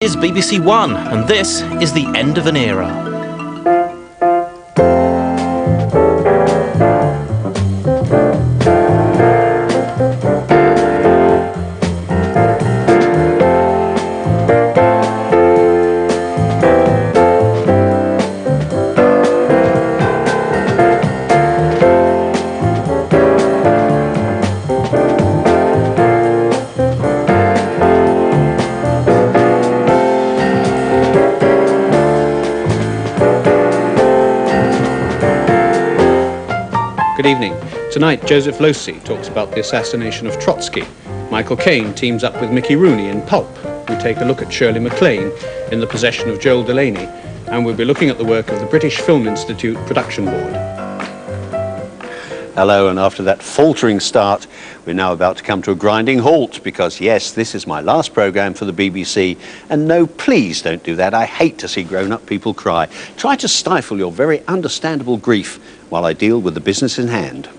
Is BBC One, and this is the end of an era. Good evening. Tonight, Joseph Losey talks about the assassination of Trotsky. Michael Caine teams up with Mickey Rooney in Pulp. We take a look at Shirley MacLaine in The Possession of Joel Delaney, and we'll be looking at the work of the British Film Institute Production Board. Hello, and after that faltering start, we're now about to come to a grinding halt because, yes, this is my last programme for the BBC. And no, please don't do that. I hate to see grown-up people cry. Try to stifle your very understandable grief while I deal with the business in hand.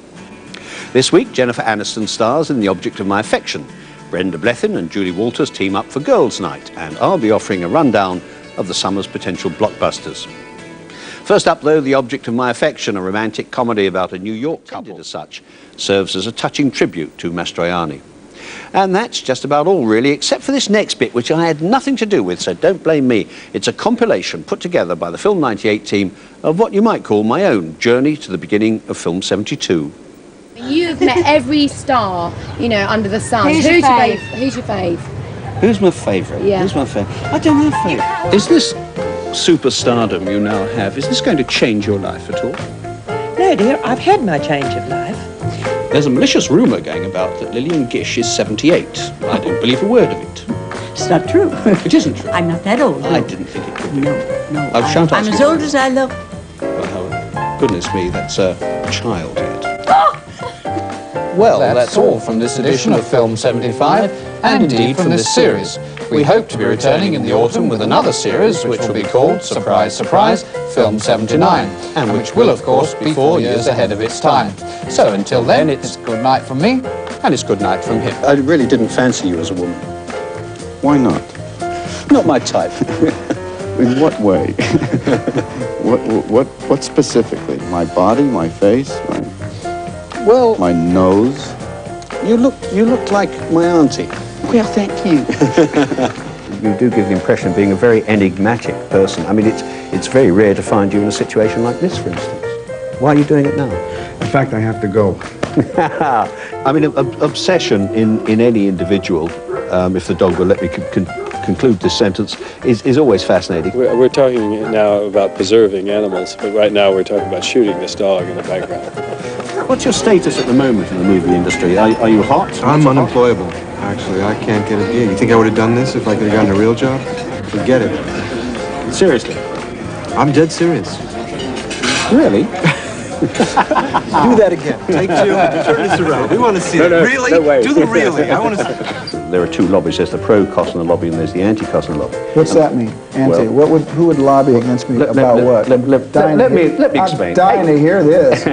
This week, Jennifer Aniston stars in The Object of My Affection. Brenda Blethyn and Julie Walters team up for Girls' Night, and I'll be offering a rundown of the summer's potential blockbusters. First up, though, The Object of My Affection, a romantic comedy about a New York couple as such, serves as a touching tribute to Mastroianni. And that's just about all, really, except for this next bit, which I had nothing to do with, so don't blame me. It's a compilation put together by the Film 98 team of what you might call my own journey to the beginning of Film 72. You've met every star, you know, under the sun. Who's your fave? Who's your fave? Who's my favourite? Yeah. Who's my favourite? I don't have favourite. Is this superstardom you now have, is this going to change your life at all? No, dear, I've had my change of life. There's a malicious rumour going about that Lillian Gish is 78. I don't believe a word of it. It's not true. It isn't true. I'm not that old. I didn't think it could be. No. I shan't ask I'm as you. old as I look. Well, goodness me, that's a child yet. Well, that's all from this edition of Film 75, and indeed from this series. We hope to be returning in the autumn with another series, which will be called, surprise, surprise, Film 79, and which will, of course, be 4 years ahead of its time. So until then, it's good night from me, And it's good night from him. I really didn't fancy you as a woman. Why not? Not my type. In what way? What specifically? My body, my face, Well, my nose? you look like my auntie. Well, thank you. You do give the impression of being a very enigmatic person. I mean, it's very rare to find you in a situation like this, for instance. Why are you doing it now? In fact, I have to go. I mean, obsession in any individual, if the dog will let me conclude this sentence, is always fascinating. We're talking now about preserving animals, but right now we're talking about shooting this dog in the background. What's your status at the moment in the movie industry? Are you hot? I'm unemployable, actually. I can't get a gig. You think I would have done this if I could have gotten a real job? Forget it. Seriously? I'm dead serious. Really? Do that again. Take two. Turn this around. We want to see it. Really? No way. Do the really. I want to see it. There are two lobbies. There's the pro-Costner lobby and there's the anti-Costner lobby. What's that mean? Anti? Well, Who would lobby against me about what? Let me explain. I'm dying to hear this.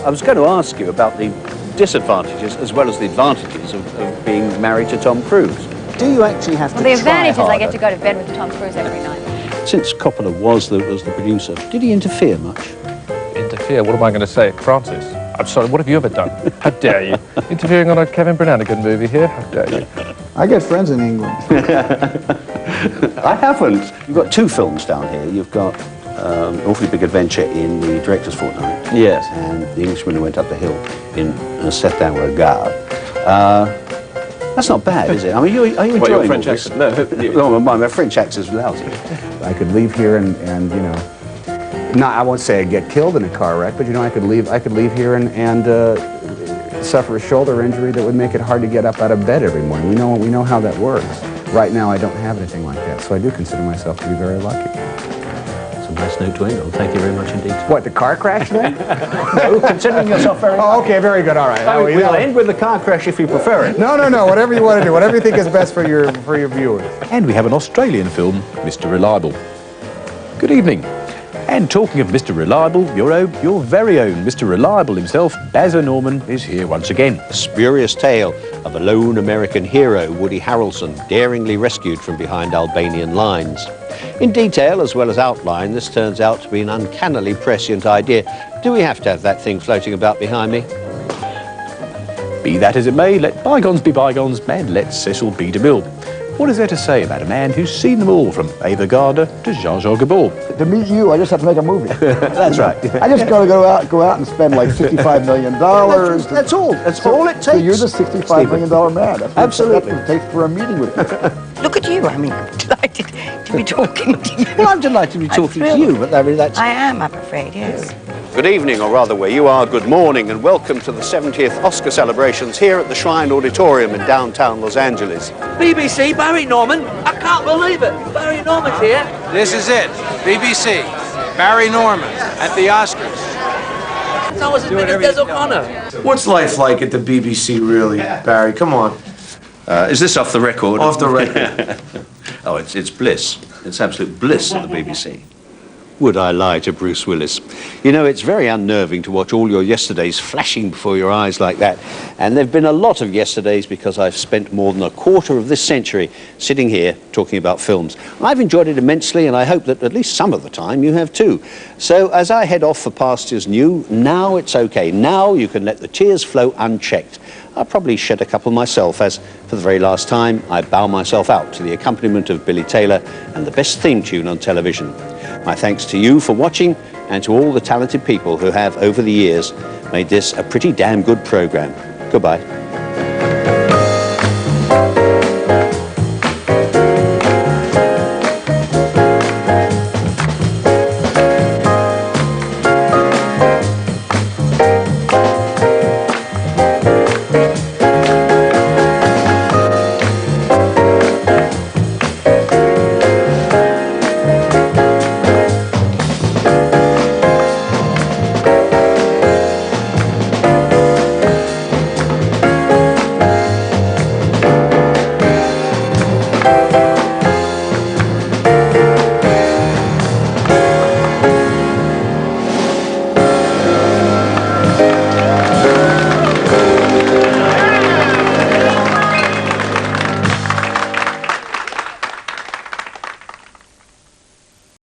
I was going to ask you about the disadvantages as well as the advantages of being married to Tom Cruise. Do you actually have to Well, the try advantage is I harder? get to go to bed with Tom Cruise every night. Since Coppola was the producer, did he interfere much? Interfere? What am I going to say? Francis, I'm sorry, what have you ever done? How dare you? Interfering on a Kevin Brannigan movie here? How dare you? I get friends in England. I haven't. You've got two films down here. You've got an awfully big adventure in the Director's Fortnight. Yes. And The Englishman Who Went Up the Hill in Un Certain Regard. That's not bad, is it? I mean, are you enjoying your French all this? accent? No, my French accent's lousy. I could leave here and you know, I won't say I'd get killed in a car wreck, but you know, I could leave here and suffer a shoulder injury that would make it hard to get up out of bed every morning. We know how that works. Right now, I don't have anything like that, so I do consider myself to be very lucky. It's a nice note to end on. Thank you very much indeed. What, the car crash then? No, considering yourself very Oh, okay, very good, all right. We'll end with the car crash if you prefer it. No, whatever you want to do, whatever you think is best for your viewers. And we have an Australian film, Mr. Reliable. Good evening. And talking of Mr. Reliable, your very own Mr. Reliable himself, Baz O'Norman, is here once again. A spurious tale of a lone American hero, Woody Harrelson, daringly rescued from behind Albanian lines. In detail as well as outline, this turns out to be an uncannily prescient idea. Do we have to have that thing floating about behind me? Be that as it may, let bygones be bygones, and let Cecil B. DeMille. What is there to say about a man who's seen them all, from Ava Gardner to Jean-Jacques Gabor? To meet you, I just have to make a movie. That's right. I just got to go out and spend like $65 million. That's all. That's all it takes. So you're the $65 million man. That's Absolutely. That's what it takes for a meeting with you. Look at you. I mean, I'm delighted to be talking to you. Well, I'm delighted to be talking to you, but I mean, that's... I am, I'm afraid, yes. Good evening, or rather where you are, good morning, and welcome to the 70th Oscar celebrations here at the Shrine Auditorium in downtown Los Angeles. BBC, Barry Norman. I can't believe it. Barry Norman's here. This is it. BBC. Barry Norman at the Oscars. That was as big as Des O'Connor. What's life like at the BBC, really, Barry? Come on. Is this off the record? Off the record. Oh, it's bliss. It's absolute bliss at the BBC. Would I lie to Bruce Willis? You know, it's very unnerving to watch all your yesterdays flashing before your eyes like that. And there've been a lot of yesterdays because I've spent more than a quarter of this century sitting here talking about films. I've enjoyed it immensely, and I hope that at least some of the time you have too. So as I head off for pastures new, now it's okay. Now you can let the tears flow unchecked. I'll probably shed a couple myself as, for the very last time, I bow myself out to the accompaniment of Billy Taylor and the best theme tune on television. My thanks to you for watching, and to all the talented people who have, over the years, made this a pretty damn good program. Goodbye.